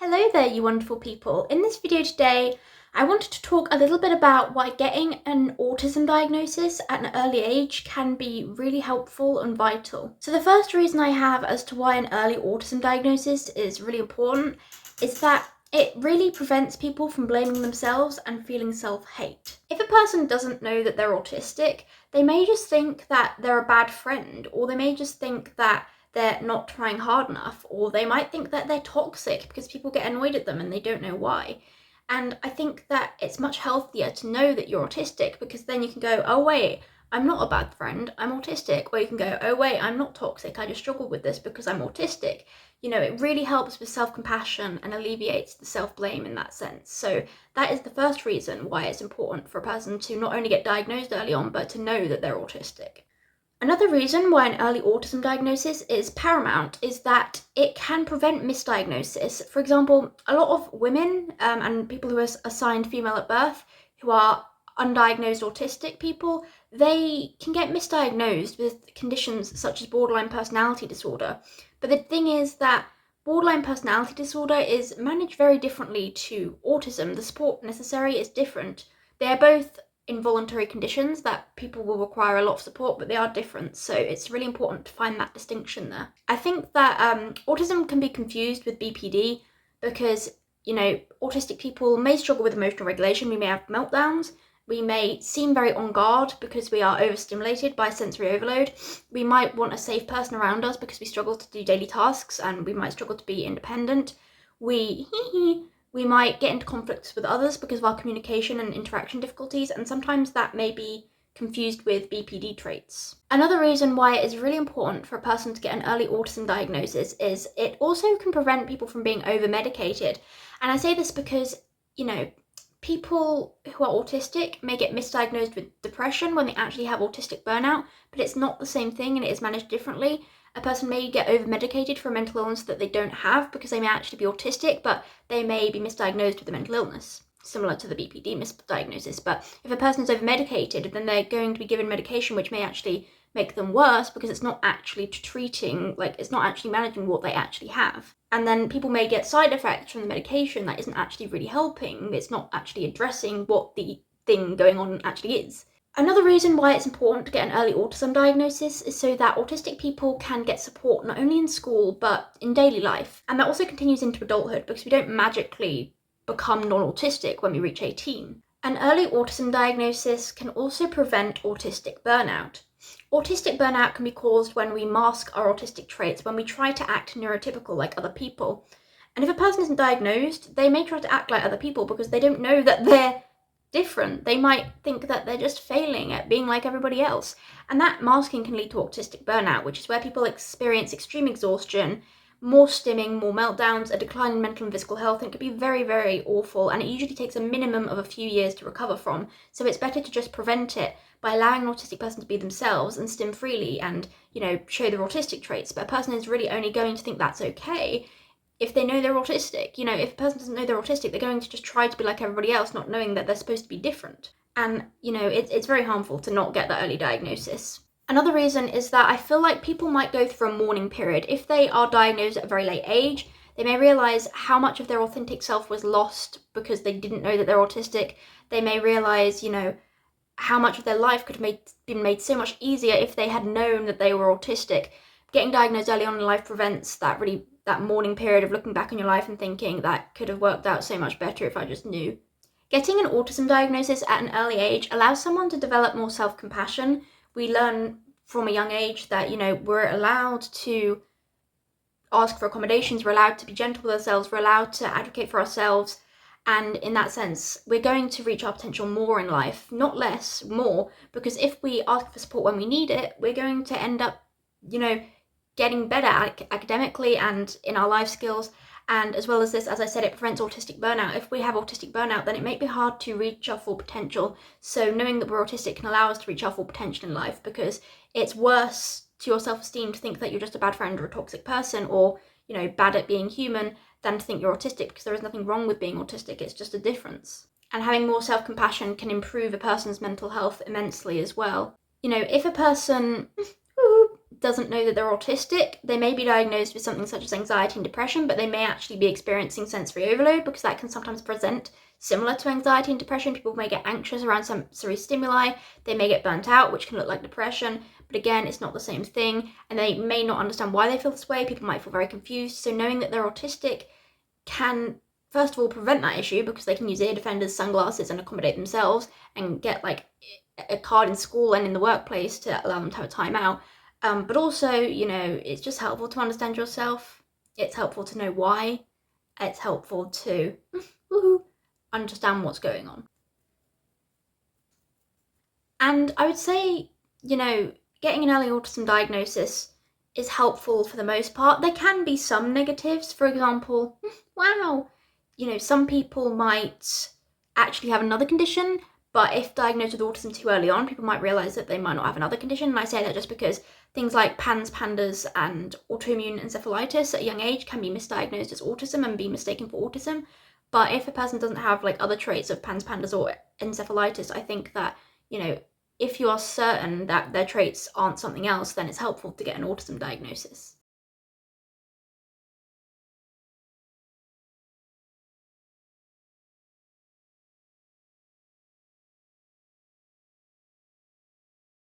Hello there, you wonderful people. In this video today, I wanted to talk a little bit about why getting an autism diagnosis at an early age can be really helpful and vital. So the first reason I have as to why an early autism diagnosis is really important is that it really prevents people from blaming themselves and feeling self-hate. If a person doesn't know that they're autistic, they may just think that they're a bad friend, or they may just think that they're not trying hard enough, or they might think that they're toxic because people get annoyed at them and they don't know why. And I think that it's much healthier to know that you're autistic, because then you can go, oh wait, I'm not a bad friend, I'm autistic. Or you can go, oh wait, I'm not toxic, I just struggle with this because I'm autistic. You know, it really helps with self-compassion and alleviates the self-blame in that sense. So that is the first reason why it's important for a person to not only get diagnosed early on, but to know that they're autistic. Another reason why an early autism diagnosis is paramount is that it can prevent misdiagnosis. For example, a lot of women and people who are assigned female at birth who are undiagnosed autistic people, they can get misdiagnosed with conditions such as borderline personality disorder. But the thing is that borderline personality disorder is managed very differently to autism. The support necessary is different. They are both involuntary conditions that people will require a lot of support, but they are different, so it's really important to find that distinction there. I think that autism can be confused with BPD because, you know, autistic people may struggle with emotional regulation, we may have meltdowns, we may seem very on guard because we are overstimulated by sensory overload, we might want a safe person around us because we struggle to do daily tasks and we might struggle to be independent, we might get into conflicts with others because of our communication and interaction difficulties, and sometimes that may be confused with BPD traits. Another reason why it is really important for a person to get an early autism diagnosis is it also can prevent people from being over-medicated. And I say this because, you know, people who are autistic may get misdiagnosed with depression when they actually have autistic burnout, but it's not the same thing and it is managed differently. A person may get over-medicated for a mental illness that they don't have because they may actually be autistic, but they may be misdiagnosed with a mental illness, similar to the BPD misdiagnosis. But if a person is over-medicated, then they're going to be given medication which may actually make them worse because it's not actually treating, like it's not actually managing what they actually have. And then people may get side effects from the medication that isn't actually really helping. It's not actually addressing what the thing going on actually is. Another reason why it's important to get an early autism diagnosis is so that autistic people can get support not only in school but in daily life. And that also continues into adulthood because we don't magically become non-autistic when we reach 18. An early autism diagnosis can also prevent autistic burnout. Autistic burnout can be caused when we mask our autistic traits, when we try to act neurotypical like other people. And if a person isn't diagnosed, they may try to act like other people because they don't know that they're different. They might think that they're just failing at being like everybody else. And that masking can lead to autistic burnout, which is where people experience extreme exhaustion, more stimming, more meltdowns, a decline in mental and physical health, and it can be very, very awful, and it usually takes a minimum of a few years to recover from. So it's better to just prevent it by allowing an autistic person to be themselves and stim freely and, you know, show their autistic traits. But a person is really only going to think that's okay if they know they're autistic. You know, if a person doesn't know they're autistic, they're going to just try to be like everybody else, not knowing that they're supposed to be different. And, you know, it's very harmful to not get that early diagnosis. Another reason is that I feel like people might go through a mourning period. If they are diagnosed at a very late age, they may realise how much of their authentic self was lost because they didn't know that they're autistic. They may realise, you know, how much of their life could have been made so much easier if they had known that they were autistic. Getting diagnosed early on in life prevents that mourning period of looking back on your life and thinking that could have worked out so much better if I just knew. Getting an autism diagnosis at an early age allows someone to develop more self-compassion. We learn from a young age that, you know, we're allowed to ask for accommodations, we're allowed to be gentle with ourselves, we're allowed to advocate for ourselves, and in that sense, we're going to reach our potential more in life, not less, more, because if we ask for support when we need it, we're going to end up, you know, getting better academically and in our life skills. And as well as this, as I said, it prevents autistic burnout. If we have autistic burnout, then it may be hard to reach our full potential. So knowing that we're autistic can allow us to reach our full potential in life, because it's worse to your self-esteem to think that you're just a bad friend or a toxic person or, you know, bad at being human than to think you're autistic, because there is nothing wrong with being autistic, it's just a difference. And having more self-compassion can improve a person's mental health immensely as well. You know, if a person doesn't know that they're autistic, they may be diagnosed with something such as anxiety and depression, but they may actually be experiencing sensory overload, because that can sometimes present similar to anxiety and depression. People may get anxious around sensory stimuli, they may get burnt out, which can look like depression, but again, it's not the same thing, and they may not understand why they feel this way. People might feel very confused. So knowing that they're autistic can, first of all, prevent that issue, because they can use ear defenders, sunglasses, and accommodate themselves, and get like a card in school and in the workplace to allow them to have a timeout. But also, it's just helpful to understand yourself. It's helpful to know why. It's helpful to understand what's going on. And I would say, getting an early autism diagnosis is helpful for the most part. There can be some negatives. For example, some people might actually have another condition, but if diagnosed with autism too early on, people might realise that they might not have another condition. And I say that just because things like PANS, PANDAS, and autoimmune encephalitis at a young age can be misdiagnosed as autism and be mistaken for autism. But if a person doesn't have like other traits of PANS, PANDAS, or encephalitis, I think that, if you are certain that their traits aren't something else, then it's helpful to get an autism diagnosis.